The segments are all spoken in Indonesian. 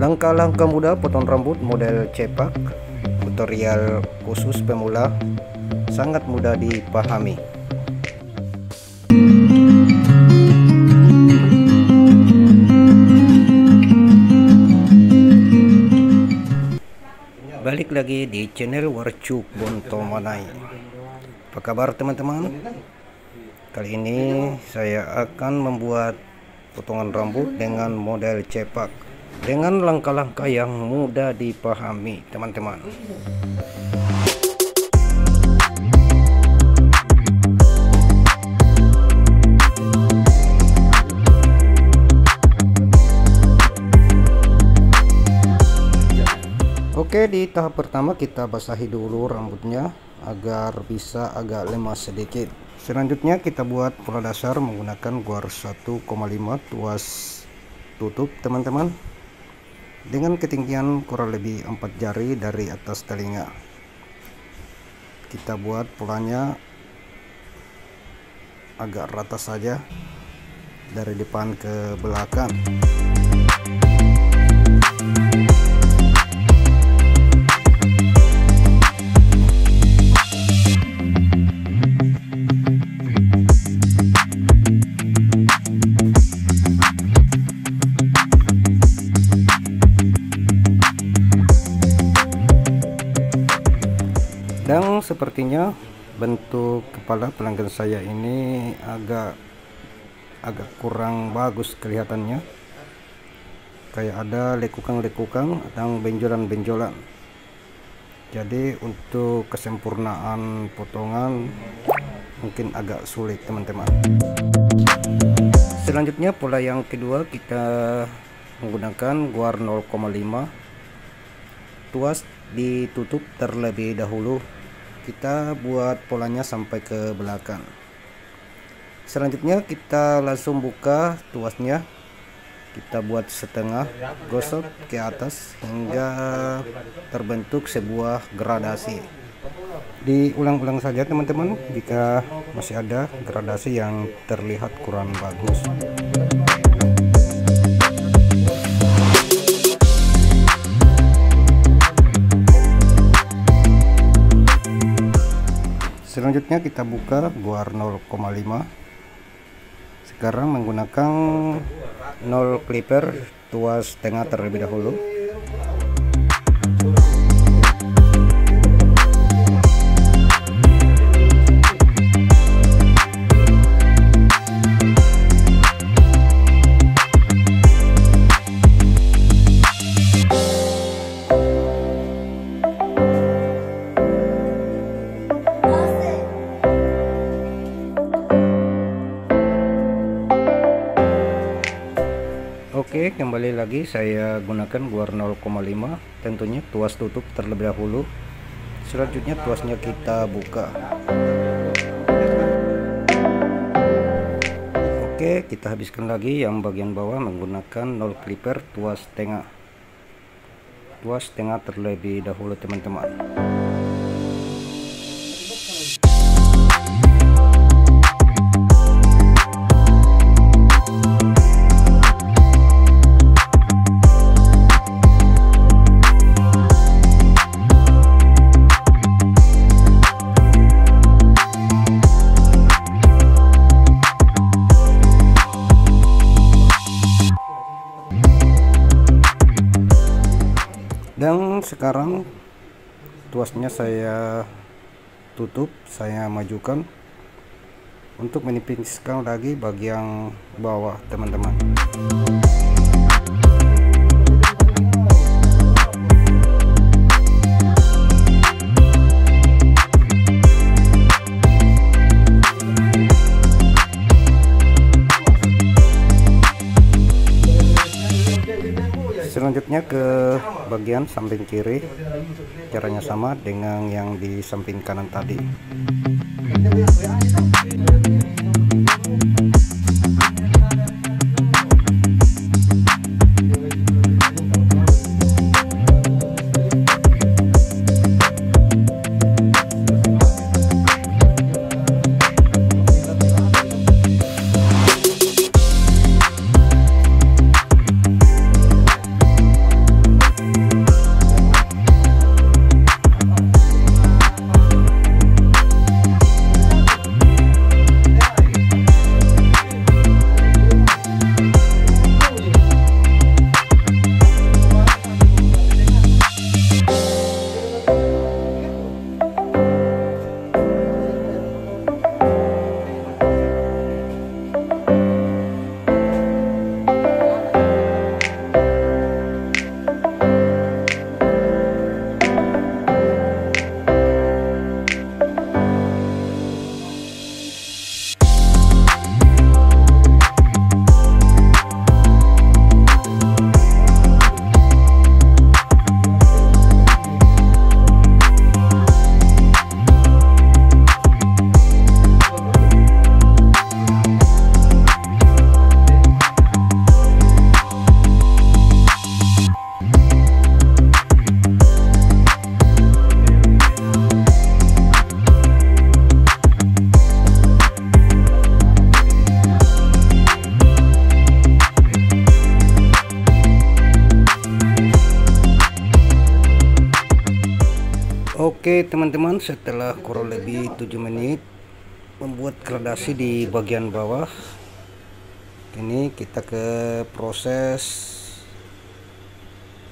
Langkah-langkah mudah potong rambut model cepak, tutorial khusus pemula, sangat mudah dipahami. Balik lagi di channel Warcuk Bontomanai. Apa kabar teman-teman? Kali ini saya akan membuat potongan rambut dengan model cepak, dengan langkah-langkah yang mudah dipahami teman-teman. Oke, di tahap pertama kita basahi dulu rambutnya agar bisa agak lemas sedikit. Selanjutnya kita buat pola dasar menggunakan guar 1,5 tuas tutup teman-teman, dengan ketinggian kurang lebih 4 jari dari atas telinga. Kita buat polanya agak rata saja dari depan ke belakang. Dan sepertinya bentuk kepala pelanggan saya ini agak kurang bagus kelihatannya, kayak ada lekukan-lekukan atau benjolan-benjolan. Jadi untuk kesempurnaan potongan mungkin agak sulit teman-teman. Selanjutnya pola yang kedua kita menggunakan guar 0,5 tuas ditutup terlebih dahulu. Kita buat polanya sampai ke belakang. Selanjutnya kita langsung buka tuasnya, kita buat setengah, gosok ke atas hingga terbentuk sebuah gradasi. Diulang-ulang saja teman-teman jika masih ada gradasi yang terlihat kurang bagus. Selanjutnya kita buka guar 0,5. Sekarang menggunakan 0 clipper tuas tengah terlebih dahulu. Oke, kembali lagi saya gunakan guar 0,5, tentunya tuas tutup terlebih dahulu. Selanjutnya tuasnya kita buka. Oke, kita habiskan lagi yang bagian bawah menggunakan 0 clipper tuas tengah. Tuas tengah terlebih dahulu teman-teman. Dan sekarang tuasnya saya tutup, saya majukan untuk menipiskan lagi bagian bawah teman-teman. Selanjutnya ke bagian samping kiri, caranya sama dengan yang di samping kanan tadi. Oke teman-teman, setelah kurang lebih 7 menit membuat gradasi di bagian bawah, ini kita ke proses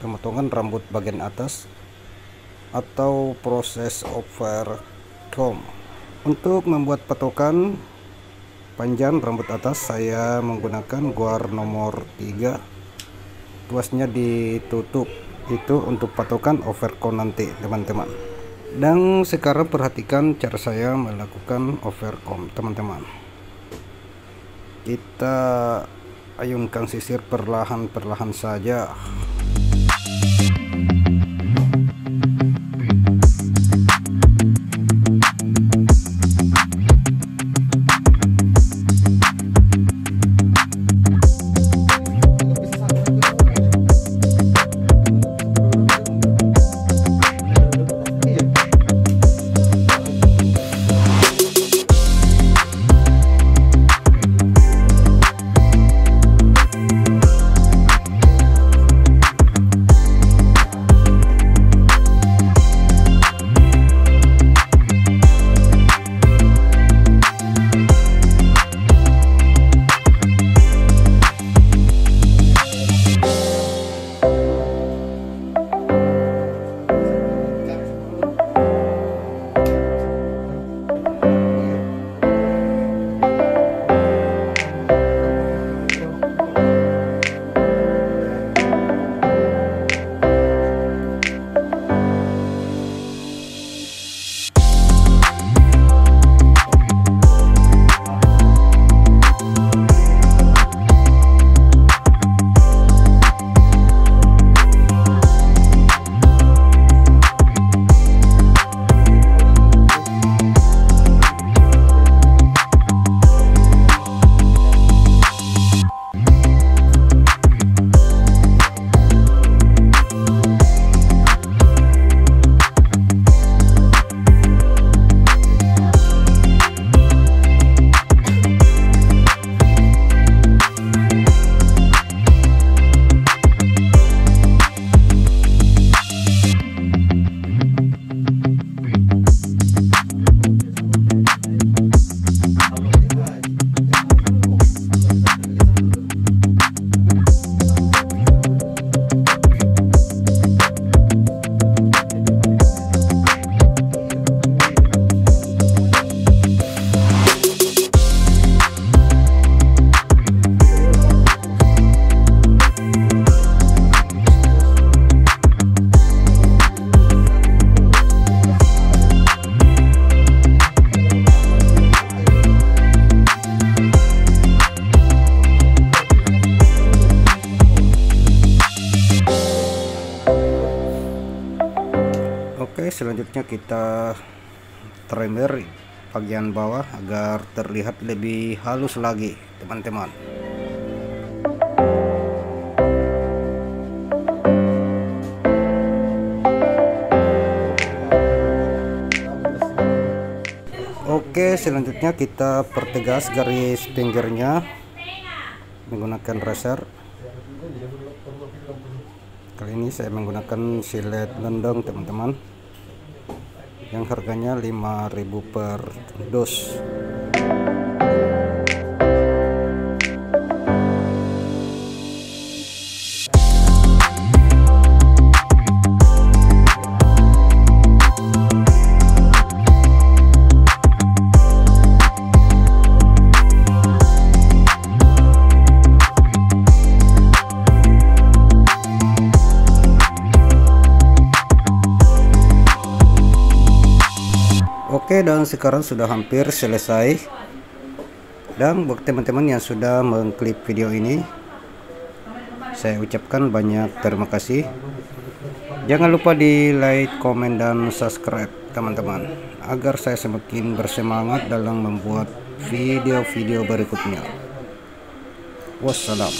pemotongan rambut bagian atas atau proses overcomb. Untuk membuat patokan panjang rambut atas, saya menggunakan guar nomor 3, tuasnya ditutup, itu untuk patokan overcomb nanti teman-teman. Dan sekarang perhatikan cara saya melakukan overcomb teman-teman. Kita ayunkan sisir perlahan-perlahan saja. Oke, selanjutnya kita trimmer bagian bawah agar terlihat lebih halus lagi teman-teman. Oke, selanjutnya kita pertegas garis pinggirnya menggunakan razor. Kali ini saya menggunakan silet lendong teman-teman, yang harganya 5.000 per dus. Oke, dan sekarang sudah hampir selesai. Dan buat teman-teman yang sudah mengklik video ini, saya ucapkan banyak terima kasih. Jangan lupa di like, komen, dan subscribe teman-teman, agar saya semakin bersemangat dalam membuat video-video berikutnya. Wassalam.